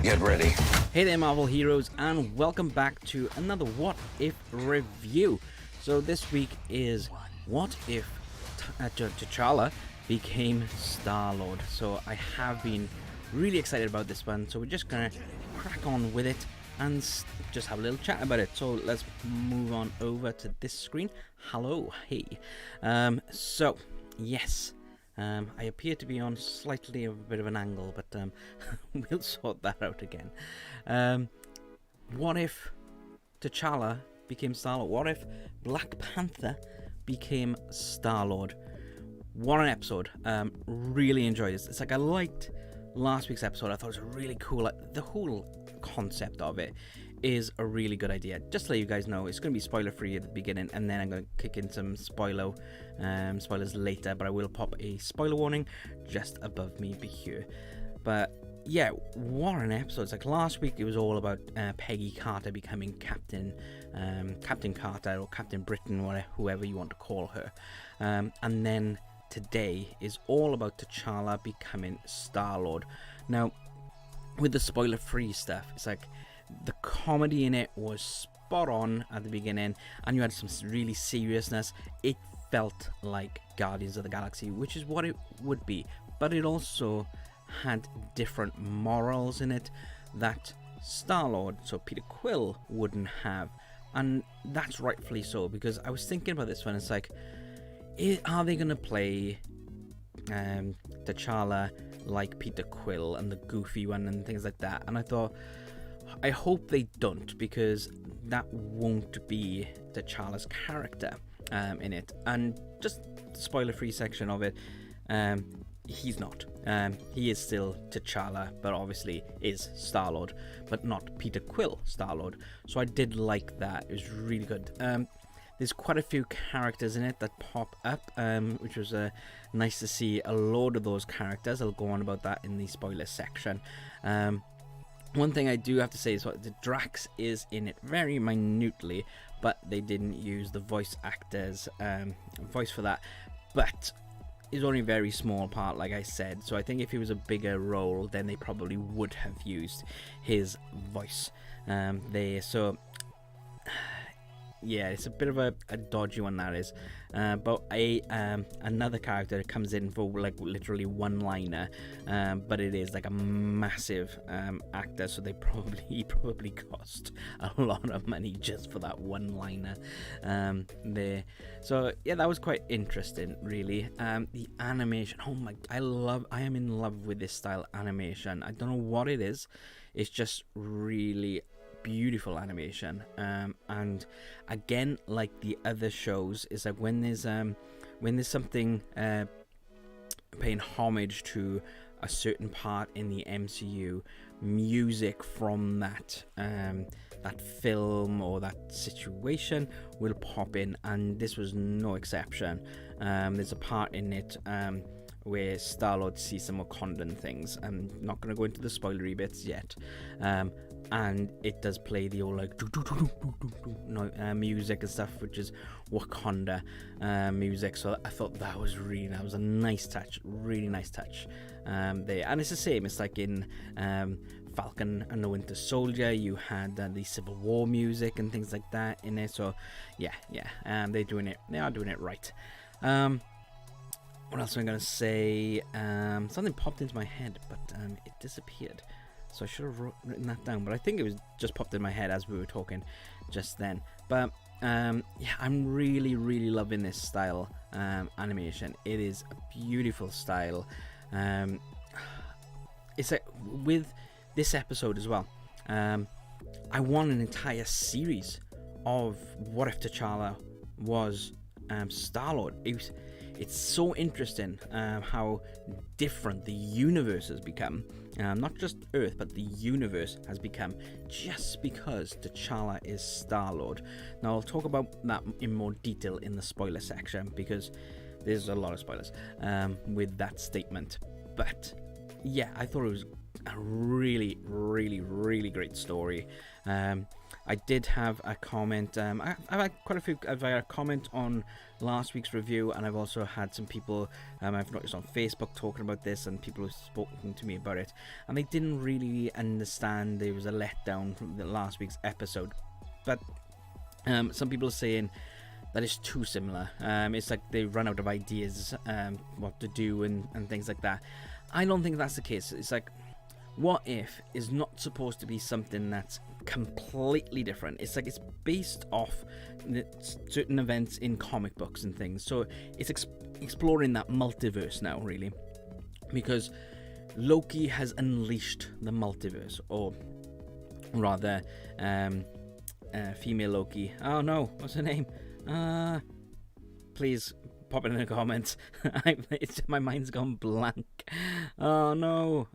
Get ready. Hey there, Marvel heroes, and welcome back to another What If review. So this week is what if T'Challa became Star-Lord. So I have been really excited about this one, so we're just gonna crack on with it and just have a little chat about it. So let's move on over to this screen. Hello, hey. So yes, I appear to be on slightly of a bit of an angle, but we'll sort that out again. What if T'Challa became Star-Lord? What if Black Panther became Star-Lord? What an episode. Really enjoyed this. It's like I liked last week's episode. I thought it was really cool. Like, the whole concept of it is a really good idea. Just to let you guys know, it's going to be spoiler free at the beginning, and then I'm going to kick in some spoilers later, but I will pop a spoiler warning just above me here. But yeah, what an episode. It's like last week it was all about Peggy Carter becoming Captain Carter, or Captain Britain, or whoever you want to call her, and then today is all about T'Challa becoming Star-Lord. Now, with the spoiler-free stuff, it's like the comedy in it was spot on at the beginning, and you had some really seriousness. It felt like Guardians of the Galaxy, which is what it would be, but it also had different morals in it that Star-Lord, so Peter Quill, wouldn't have, and that's rightfully so, because I was thinking about this one. It's like, are they going to play T'Challa like Peter Quill and the goofy one and things like that? And I thought, I hope they don't, because that won't be T'Challa's character in it. And just the spoiler-free section of it, he's not. He is still T'Challa, but obviously is Star-Lord, but not Peter Quill Star-Lord. So I did like that. It was really good. There's quite a few characters in it that pop up, which was nice to see a load of those characters. I'll go on about that in the spoiler section. One thing I do have to say is that the Drax is in it very minutely, but they didn't use the voice actor's voice for that. But it's only a very small part, like I said. So I think if it was a bigger role, then they probably would have used his voice there. So yeah, it's a bit of a dodgy one, that is. But another character that comes in for like literally one-liner, but it is like a massive actor, so he probably cost a lot of money just for that one-liner there. So yeah, that was quite interesting, really. The animation, oh my, I am in love with this style animation. I don't know what it is. It's just really beautiful animation, and again, like the other shows, is like when there's something paying homage to a certain part in the MCU, music from that film or that situation will pop in, and this was no exception. There's a part in it where Star-Lord sees some Wakandan things. I'm not going to go into the spoilery bits yet, and it does play the old like music and stuff, which is Wakanda music. So I thought that was a nice touch, really nice touch there. And it's the same. It's like in Falcon and the Winter Soldier, you had the Civil War music and things like that in there. So yeah, they are doing it right. What else am I going to say? Something popped into my head, but it disappeared. So I should have written that down. But I think it was just popped in my head as we were talking just then. But yeah, I'm really, really loving this style animation. It is a beautiful style. It's like with this episode as well. I want an entire series of what if T'Challa was Star-Lord. It's so interesting how different the universe has become. Not just Earth, but the universe has become just because T'Challa is Star-Lord. Now, I'll talk about that in more detail in the spoiler section, because there's a lot of spoilers with that statement. But yeah, I thought it was a really, really, really great story. I did have a comment. I've had quite a few. I've had a comment on last week's review, and I've also had some people I've noticed on Facebook talking about this, and people have spoken to me about it, and they didn't really understand there was a letdown from the last week's episode. But some people are saying that it's too similar. It's like they run out of ideas what to do and things like that. I don't think that's the case. It's like, What If is not supposed to be something that's completely different. It's like it's based off certain events in comic books and things. So it's exploring that multiverse now, really, because Loki has unleashed the multiverse, or rather, female Loki. Oh no, what's her name? Please pop it in the comments. My mind's gone blank. Oh no.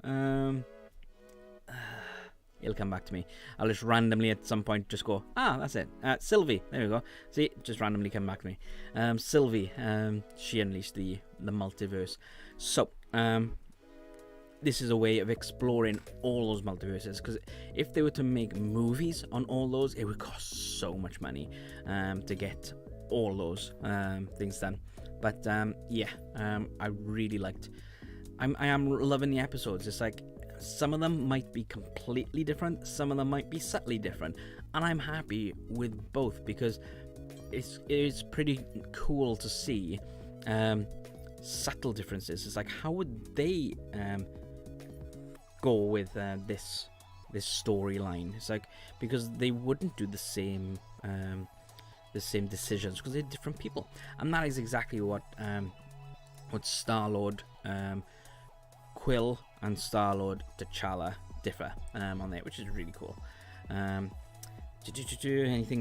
It'll come back to me. I'll just randomly at some point just go, that's it. Sylvie. There we go. See, just randomly come back to me. Sylvie. She unleashed the multiverse. So, this is a way of exploring all those multiverses, because if they were to make movies on all those, it would cost so much money to get all those things done. But I really liked. I am loving the episodes. It's like some of them might be completely different, some of them might be subtly different, and I'm happy with both, because it's pretty cool to see subtle differences. It's like, how would they go with this storyline? It's like, because they wouldn't do the same decisions, because they're different people, and that is exactly what Star-Lord, Quill and Star-Lord T'Challa differ on there, which is really cool. Anything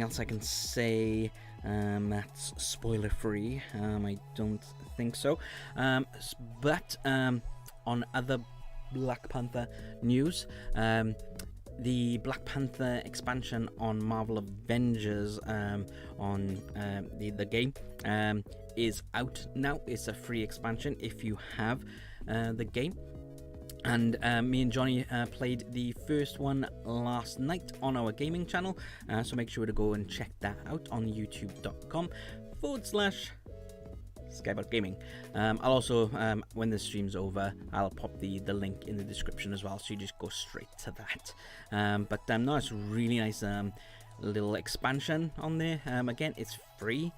else I can say that's spoiler free? I don't think so. But on other Black Panther news, the Black Panther expansion on Marvel Avengers on the game is out now. It's a free expansion if you have the game. And me and Johnny played the first one last night on our gaming channel, so make sure to go and check that out on youtube.com/Skybot Gaming. I'll also, when the stream's over, I'll pop the link in the description as well, so you just go straight to that. But no, it's a really nice little expansion on there. Again, it's free.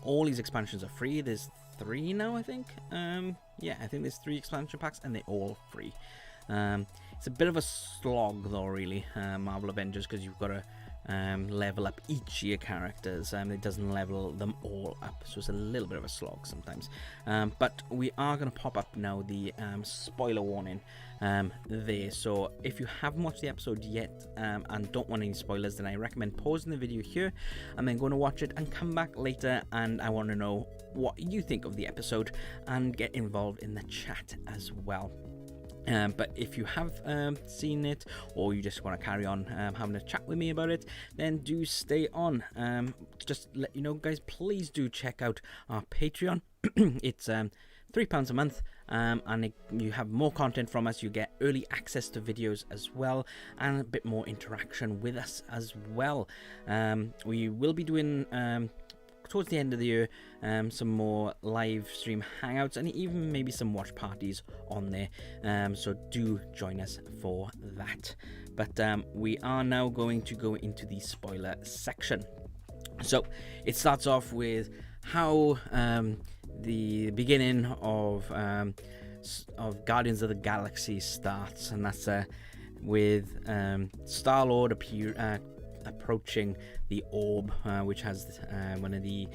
All these expansions are free. There's 3 now, I think. I think there's 3 expansion packs, and they're all free. It's a bit of a slog, though, really, Marvel Avengers, because you've got to level up each of your characters. It doesn't level them all up, so it's a little bit of a slog sometimes. But we are going to pop up now the spoiler warning there. So if you haven't watched the episode yet and don't want any spoilers, then I recommend pausing the video here and then going to watch it and come back later, and I want to know what you think of the episode and get involved in the chat as well. But if you have seen it, or you just want to carry on having a chat with me about it, then do stay on. Just let you know, guys, please do check out our Patreon. It's £3 a month, and you have more content from us. You get early access to videos as well, and a bit more interaction with us as well. We will be doing towards the end of the year some more live stream hangouts, and even maybe some watch parties on there, so do join us for that. But we are now going to go into the spoiler section. So it starts off with how the beginning of Guardians of the Galaxy starts, and that's with Star-Lord approaching the orb, which has one of the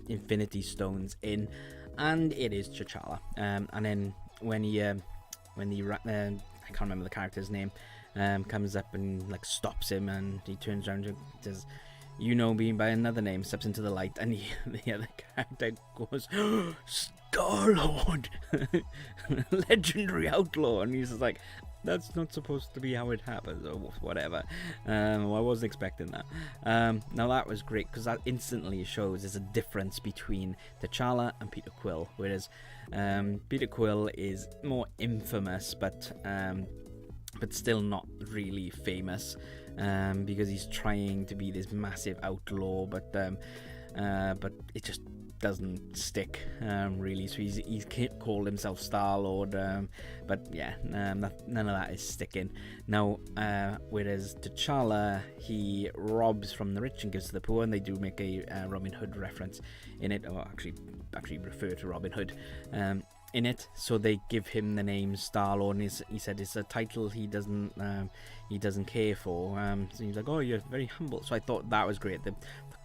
Infinity Stones in, and it is T'Challa. And then when I can't remember the character's name, comes up and like stops him, and he turns around and says, "You know me by another name," steps into the light, and the other character goes, "Star-Lord, legendary outlaw," and he's just like, "That's not supposed to be how it happens," or whatever. Well, I wasn't expecting that. Now that was great, because that instantly shows there's a difference between T'Challa and Peter Quill, whereas Peter Quill is more infamous, but still not really famous. because he's trying to be this massive outlaw, but it just doesn't stick, really. So he's called himself Star-Lord, but yeah, none of that is sticking. Now, whereas T'Challa, he robs from the rich and gives to the poor, and they do make a Robin Hood reference in it, or actually refer to Robin Hood in it. So they give him the name Star-Lord, and he said it's a title he doesn't care for. So he's like, oh, you're very humble. So I thought that was great. The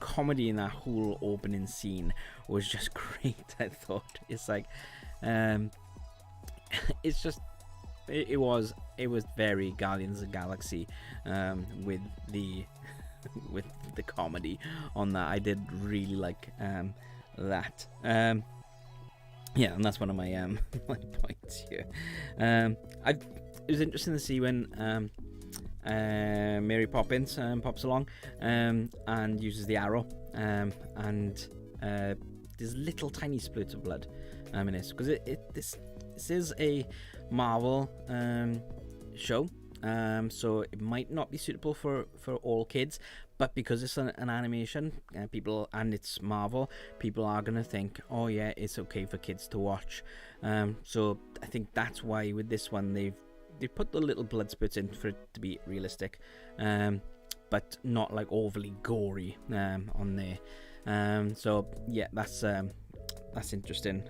comedy in that whole opening scene was just great. I thought it's like, it's just, it was very Guardians of the Galaxy, with the comedy on that. I did really like that. Yeah, and that's one of my my points here. It was interesting to see when Mary Poppins pops along and uses the arrow, and there's little tiny splurts of blood in this, because this is a Marvel show, so it might not be suitable for all kids, but because it's an animation, people, and it's Marvel, people are gonna think, oh yeah, it's okay for kids to watch. So I think that's why with this one they've put the little blood spurts in for it to be realistic, but not like overly gory on there. So yeah, that's interesting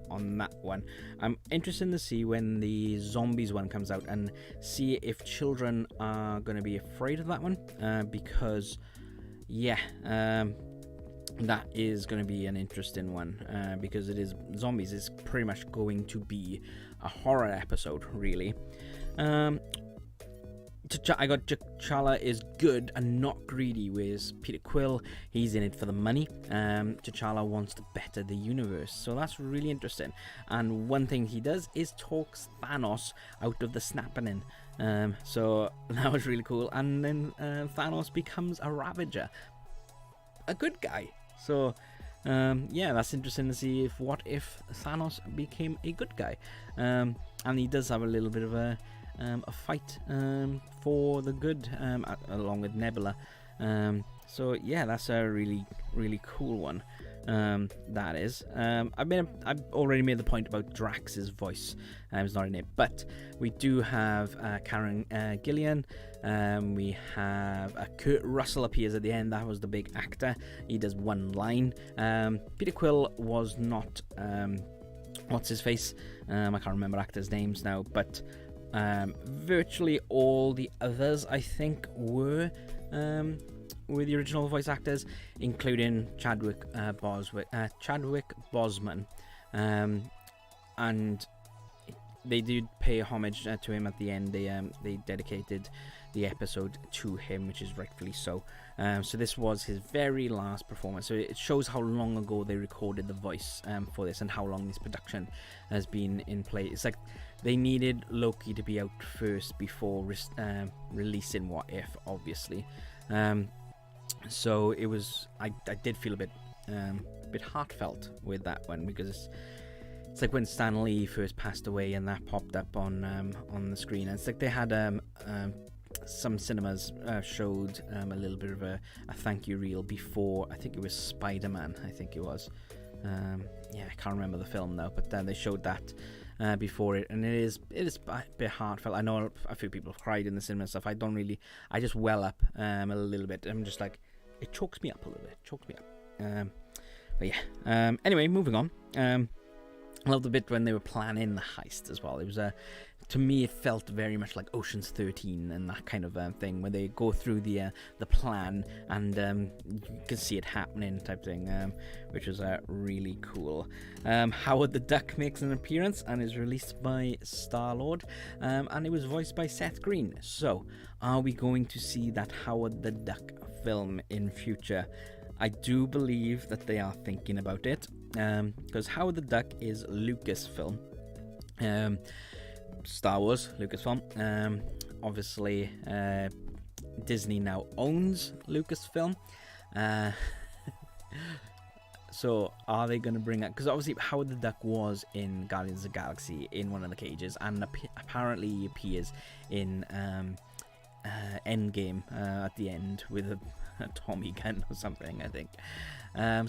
on that one. I'm interested to see when the zombies one comes out and see if children are going to be afraid of that one, because yeah, that is going to be an interesting one, because it is zombies. It's pretty much going to be a horror episode, really. I got T'Challa is good and not greedy, whereas Peter Quill, he's in it for the money. T'Challa wants to better the universe, so that's really interesting. And one thing he does is talks Thanos out of the snapping in. So that was really cool. And then Thanos becomes a Ravager, a good guy. So yeah, that's interesting to see what if Thanos became a good guy. And he does have a little bit of a fight for the good, along with Nebula. So yeah, that's a really, really cool one. That is. I've already made the point about Drax's voice. It's not in it, but we do have Karen Gillian. We have Kurt Russell appears at the end. That was the big actor. He does one line. Peter Quill was not. What's his face? I can't remember actors' names now, but virtually all the others, I think, were the original voice actors, including Chadwick Boseman, and they did pay homage to him at the end. They dedicated the episode to him, which is rightfully so. So this was his very last performance. So it shows how long ago they recorded the voice for this, and how long this production has been in play. It's like they needed Loki to be out first before releasing What If, obviously. So it was. I did feel a bit heartfelt with that one, because it's like when Stan Lee first passed away and that popped up on the screen. And it's like they had some cinemas showed a little bit of a thank you reel before. I think it was Spider-Man. I think it was. Yeah, I can't remember the film now, but then they showed that before it, and it is a bit heartfelt. I know a few people have cried in the cinema and stuff. I just well up a little bit. I'm just like, it chokes me up a little bit. But yeah. Anyway, moving on. I love the bit when they were planning the heist as well. It was to me, it felt very much like Ocean's 13 and that kind of thing, where they go through the plan and you can see it happening type thing, which was really cool. Howard the Duck makes an appearance and is released by Star-Lord, and it was voiced by Seth Green. So, are we going to see that Howard the Duck film in future? I do believe that they are thinking about it, because Howard the Duck is Lucasfilm. Star Wars, Lucasfilm. Obviously, Disney now owns Lucasfilm. So are they going to bring that? Because obviously Howard the Duck was in Guardians of the Galaxy in one of the cages, and apparently he appears in Endgame at the end with a Tommy gun or something, I think.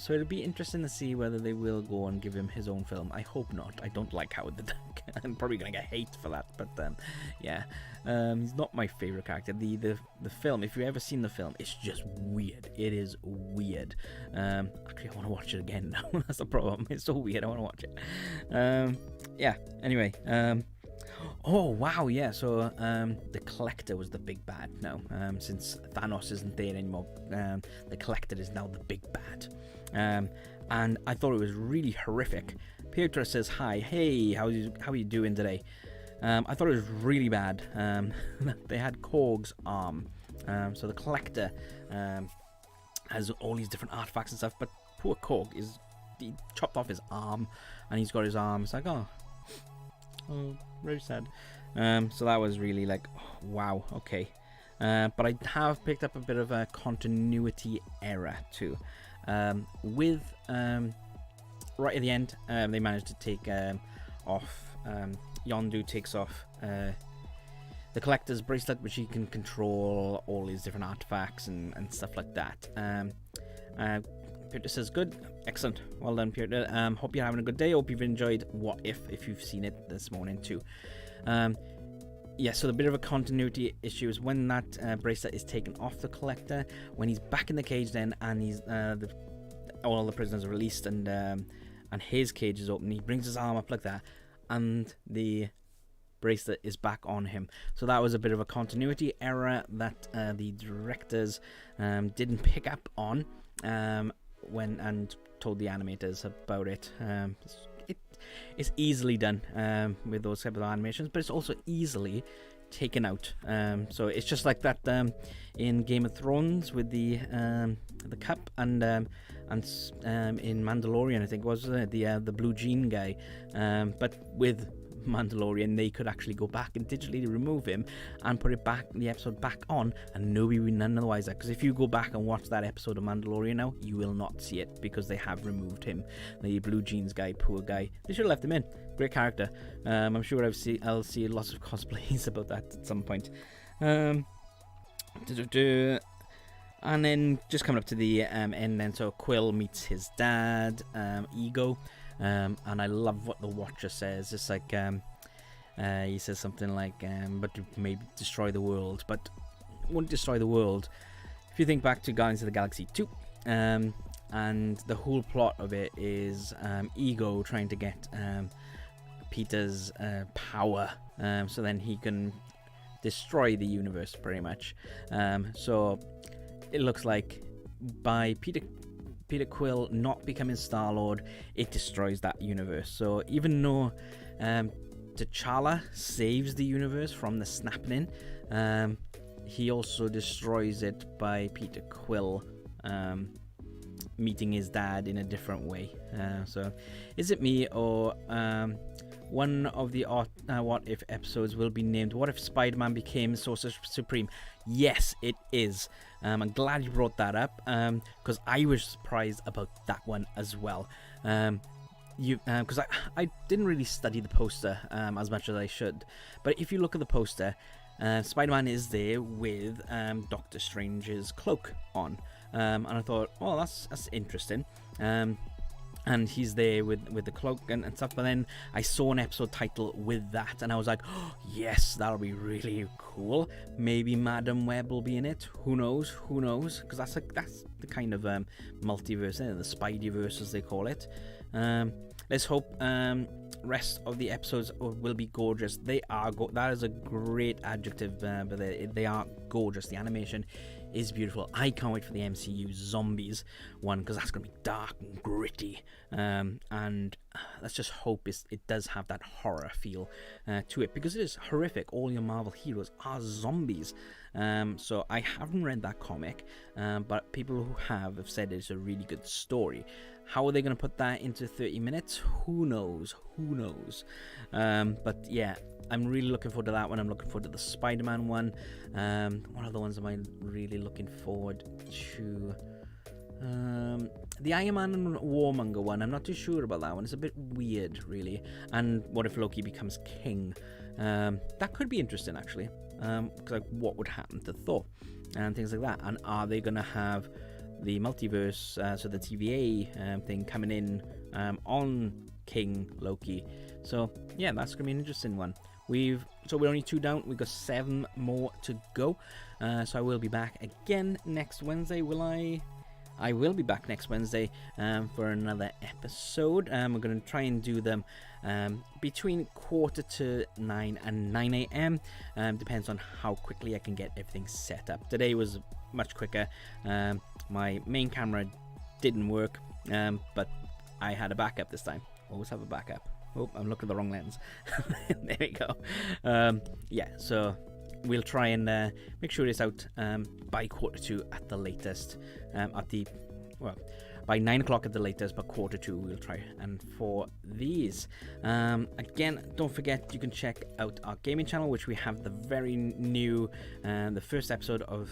So it'll be interesting to see whether they will go and give him his own film. I hope not. I don't like Howard the Duck. I'm probably gonna get hate for that, but yeah, he's not my favorite character. The film, if you've ever seen the film, it's just weird. It is weird. Actually, I want to watch it again now. That's the problem. It's so weird. I want to watch it. Yeah. Anyway. Oh wow, yeah. So the Collector was the big bad now. Since Thanos isn't there anymore, the Collector is now the big bad. And I thought it was really horrific. Pietro says, "Hi, hey, how are you doing today?" I thought it was really bad. They had Korg's arm. So the Collector has all these different artifacts and stuff, but poor Korg he chopped off his arm, and he's got his arm. It's like, oh, very sad. So that was really like, oh, wow, okay. But I have picked up a bit of a continuity error too. With right at the end, they managed to take off. Yondu takes off the Collector's bracelet, which he can control all these different artifacts and stuff like that. Peter says, good, excellent, well done, Peter. Hope you're having a good day. Hope you've enjoyed What If you've seen it this morning too. Yeah, so the bit of a continuity issue is when that bracelet is taken off the Collector, when he's back in the cage then, and he's all the prisoners are released, and his cage is open, he brings his arm up like that, and the bracelet is back on him. So that was a bit of a continuity error that the directors didn't pick up on and told the animators about it. It's easily done with those type of animations, but it's also easily taken out. So it's just like that in Game of Thrones with the cup, and in Mandalorian, I think was the blue jean guy. But with Mandalorian, they could actually go back and digitally remove him and put it back, the episode back on, and nobody would none the wiser. Because if you go back and watch that episode of Mandalorian now, you will not see it because they have removed him. The blue jeans guy, poor guy. They should have left him in. Great character. I'm sure I'll see lots of cosplays about that at some point. And then just coming up to the end then, so Quill meets his dad, Ego. And I love what the Watcher says. It's like he says something like, but to maybe destroy the world, but won't destroy the world. If you think back to Guardians of the Galaxy 2, and the whole plot of it is Ego trying to get Peter's power, so then he can destroy the universe pretty much. So it looks like by Peter Quill not becoming Star-Lord, it destroys that universe. So even though T'Challa saves the universe from the snapping in, he also destroys it by Peter Quill meeting his dad in a different way. So is it me, or one of the What If episodes will be named What If Spider-Man Became Sorcerer Supreme? Yes, it is. I'm glad you brought that up, because I was surprised about that one as well. Because I didn't really study the poster as much as I should, but if you look at the poster, Spider-Man is there with Doctor Strange's cloak on, and I thought, oh, that's interesting. And he's there with the cloak and stuff, but then I saw an episode title with that, and I was like, oh, yes, that'll be really cool. Maybe Madam Web will be in it. Who knows? Because that's the kind of multiverse, the Spideyverse as they call it. Let's hope rest of the episodes will be gorgeous. They are that is a great adjective, but they are gorgeous. The animation is beautiful. I can't wait for the MCU Zombies one, because that's going to be dark and gritty, and let's just hope it does have that horror feel to it, because it is horrific. All your Marvel heroes are zombies. So I haven't read that comic, but people who have said it's a really good story. How are they going to put that into 30 minutes? Who knows? But yeah, I'm really looking forward to that one. I'm looking forward to the Spider-Man one. What other ones am I really looking forward to? The Iron Man and Warmonger one, I'm not too sure about that one. It's a bit weird, really. And what if Loki becomes king? That could be interesting, actually. Like, what would happen to Thor and things like that? And are they going to have the multiverse, so the TVA thing coming in on King Loki? So yeah, that's gonna be an interesting one. We're only 2 down. We've got 7 more to go. So I will be back again next Wednesday. I will be back next Wednesday for another episode. We're going to try and do them between 8:45 and 9 a.m. Depends on how quickly I can get everything set up. Today was much quicker. My main camera didn't work, but I had a backup this time. Always have a backup. Oh, I'm looking at the wrong lens. There we go. Yeah, so we'll try and make sure it's out by 2:45 at the latest. By 9 o'clock at the latest, but 2:45 we'll try. And for these, again, don't forget you can check out our gaming channel, which we have the very new, the first episode of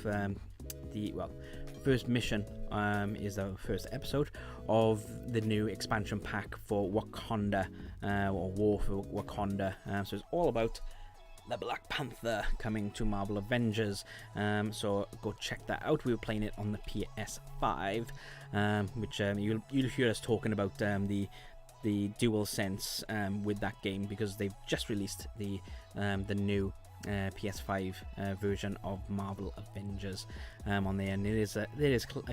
first mission is our first episode of the new expansion pack for Wakanda, or War for Wakanda. So it's all about the Black Panther coming to Marvel Avengers. So go check that out. We were playing it on the PS5, which you'll hear us talking about the dual sense with that game, because they've just released the new PS5 version of Marvel Avengers on there, and there is a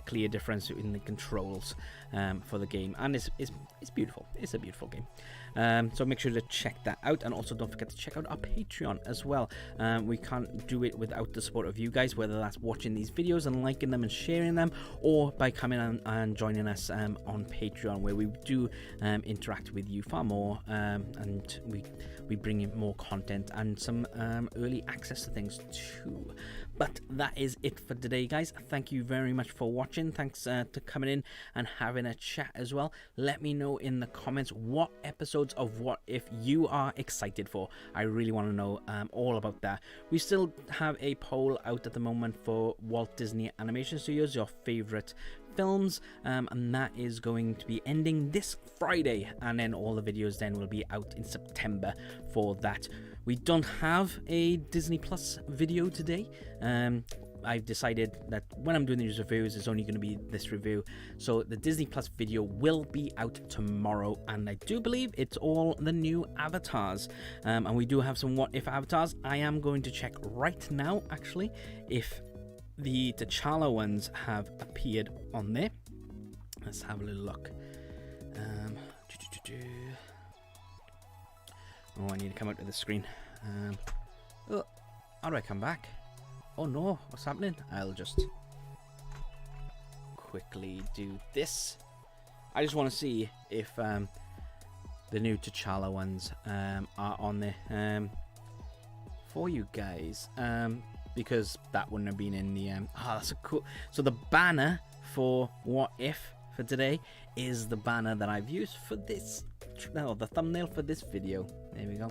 clear difference in the controls for the game, and it's beautiful. It's a beautiful game. So make sure to check that out, and also don't forget to check out our Patreon as well. We can't do it without the support of you guys, whether that's watching these videos and liking them and sharing them, or by coming and joining us on Patreon, where we do interact with you far more, and we bring in more content and some early access to things too. But that is it for today, guys. Thank you very much for watching. Thanks to coming in and having a chat as well. Let me know in the comments what episodes of What If you are excited for. I really want to know all about that. We still have a poll out at the moment for Walt Disney Animation Studios, your favorite films, and that is going to be ending this Friday, and then all the videos then will be out in September for that. We don't have a Disney Plus video today. I've decided that when I'm doing these reviews, it's only going to be this review. So the Disney Plus video will be out tomorrow, and I do believe it's all the new avatars. And we do have some What If avatars. I am going to check right now, actually, if the T'Challa ones have appeared on there. Let's have a little look. Oh, I need to come out to the screen. How do I come back? Oh no, what's happening? I'll just quickly do this. I just want to see if the new T'Challa ones are on there for you guys, because that wouldn't have been in the that's a cool. So the banner for What If for today is the banner that I've used for this, the thumbnail for this video. There we go.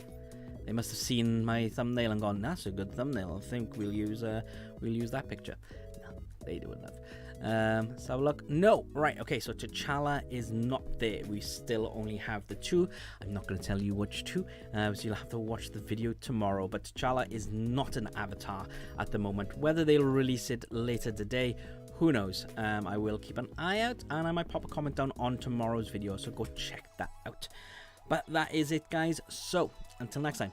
They must have seen my thumbnail and gone, that's a good thumbnail. I think we'll use that picture. No, they wouldn't have. Let's have a look. No, right, okay, so T'Challa is not there. We still only have the 2. I'm not going to tell you which 2, so you'll have to watch the video tomorrow. But T'Challa is not an avatar at the moment. Whether they'll release it later today, who knows. I will keep an eye out, and I might pop a comment down on tomorrow's video, so go check that out. But that is it, guys. So until next time.